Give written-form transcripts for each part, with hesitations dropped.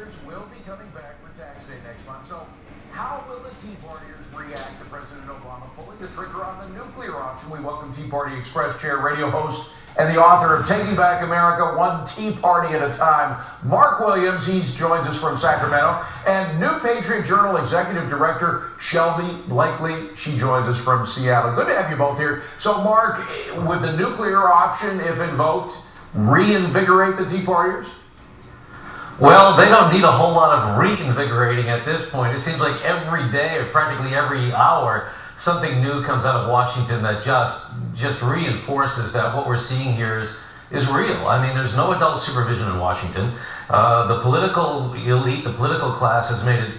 Partiers will be coming back for tax day next month. So how will the Tea Partiers react to President Obama pulling the trigger on the nuclear option? We welcome Tea Party Express chair, radio host, and the author of Taking Back America, One Tea Party at a Time, Mark Williams. He joins us from Sacramento. And New Patriot Journal executive director, Shelby Blakely. She joins us from Seattle. Good to have you both here. So, Mark, would the nuclear option, if invoked, reinvigorate the Tea Partiers? Well, they don't need a whole lot of reinvigorating at this point. It seems like every day or practically every hour, something new comes out of Washington that just reinforces that what we're seeing here is real. I mean, there's no adult supervision in Washington. The political elite, the political class has made it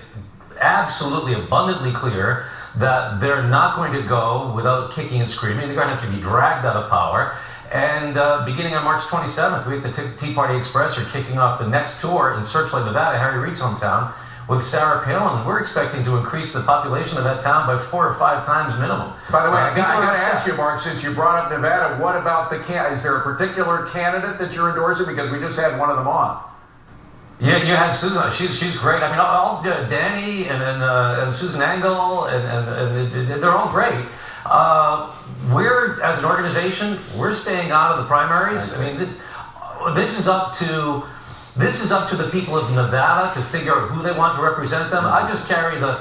absolutely abundantly clear that they're not going to go without kicking and screaming. They're going to have to be dragged out of power. And beginning on March 27th, we at the Tea Party Express are kicking off the next tour in Searchlight, Nevada, Harry Reid's hometown, with Sarah Palin. And we're expecting to increase the population of that town by 4 or 5 times minimum. By the way, I got to ask you, Mark, since you brought up Nevada, what about is there a particular candidate that you're endorsing? Because we just had one of them on. Yeah, you had Susan. She's great. I mean, all Danny and Susan Engel, and they're all great. We're, as an organization, we're staying out of the primaries. I mean, this is up to the people of Nevada to figure out who they want to represent them. I just carry the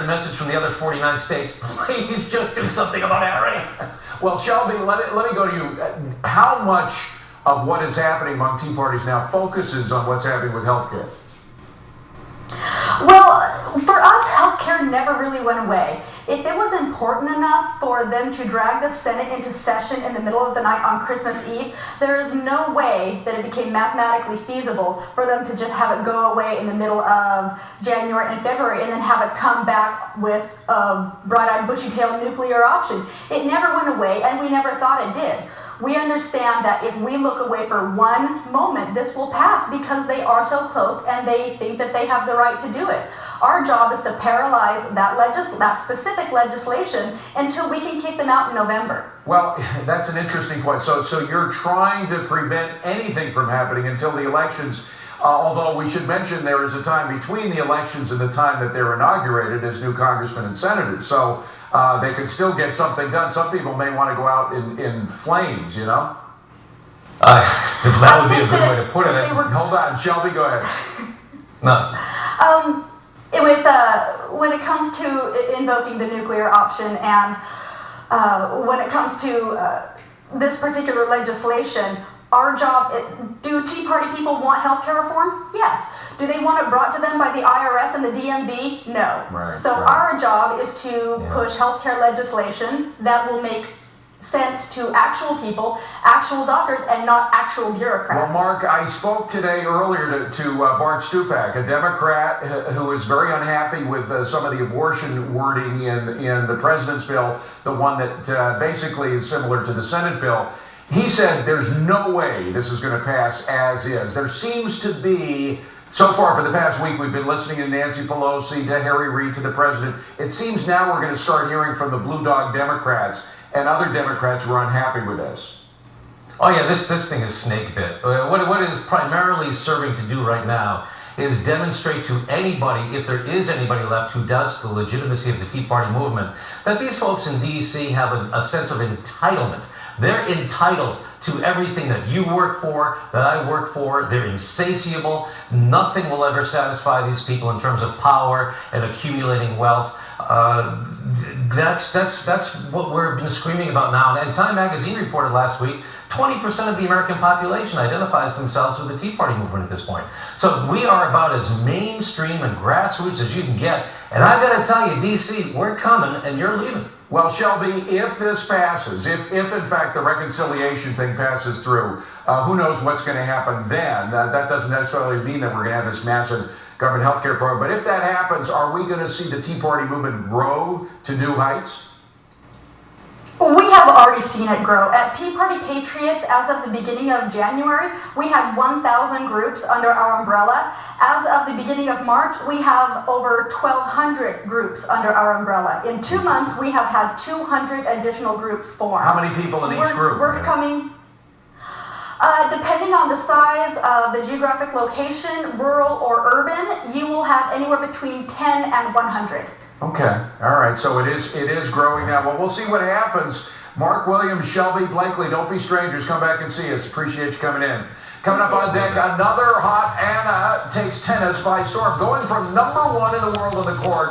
message from the other 49 states. Please just do something about Harry. Well, Shelby, let me go to you. How much of what is happening among Tea Parties now focuses on what's happening with healthcare? Well, for us, healthcare never really went away. If it was important enough for them to drag the Senate into session in the middle of the night on Christmas Eve, there is no way that it became mathematically feasible for them to just have it go away in the middle of January and February and then have it come back with a bright-eyed, bushy-tailed nuclear option. It never went away, and we never thought it did. We understand that if we look away for one moment, this will pass because they are so close and they think that they have the right to do it. Our job is to paralyze that specific legislation until we can kick them out in November. Well, that's an interesting point. So you're trying to prevent anything from happening until the elections, although we should mention there is a time between the elections and the time that they're inaugurated as new congressmen and senators. So they could still get something done. Some people may want to go out in flames, you know? That would be a good way to put it. Hold on, Shelby, go ahead. No. When it comes to invoking the nuclear option and when it comes to this particular legislation, our job, do Tea Party people want healthcare reform? Yes. Do they want it brought to them by the IRS and the DMV? No. Right, so our job is to push healthcare legislation that will make sense to actual people, actual doctors, and not actual bureaucrats. Well, Mark, I spoke today earlier to Bart Stupak, a Democrat who is very unhappy with some of the abortion wording in the president's bill, the one that basically is similar to the Senate bill. He said there's no way this is going to pass as is. There seems to be, so far for the past week, we've been listening to Nancy Pelosi, to Harry Reid, to the president. It seems now we're going to start hearing from the Blue Dog Democrats and other Democrats who are unhappy with this. Oh yeah, this thing is snake bit. What it is primarily serving to do right now is demonstrate to anybody, if there is anybody left who doubts the legitimacy of the Tea Party movement, that these folks in D.C. have a sense of entitlement. They're entitled to everything that you work for, that I work for. They're insatiable. Nothing will ever satisfy these people in terms of power and accumulating wealth. That's what we've been screaming about now. And Time Magazine reported last week, 20% of the American population identifies themselves with the Tea Party movement at this point. So we are about as mainstream and grassroots as you can get. And I've got to tell you, D.C., we're coming and you're leaving. Well, Shelby, if this passes, if in fact the reconciliation thing passes through, who knows what's going to happen then? That doesn't necessarily mean that we're going to have this massive government health care program. But if that happens, are we going to see the Tea Party movement grow to new heights? We have already seen it grow. At Tea Party Patriots, as of the beginning of January, we had 1,000 groups under our umbrella. As of the beginning of March, we have over 1,200 groups under our umbrella. In 2 months, we have had 200 additional groups form. How many people in each group? We're coming, depending depending on the size of the geographic location, rural or urban, you will have anywhere between 10 and 100. Okay, all right, so it is growing now. Well, we'll see what happens. Mark Williams, Shelby, Blakely, don't be strangers. Come back and see us. Appreciate you coming in. Coming up on deck, another hot Anna takes tennis by storm, going from #1 in the world on the court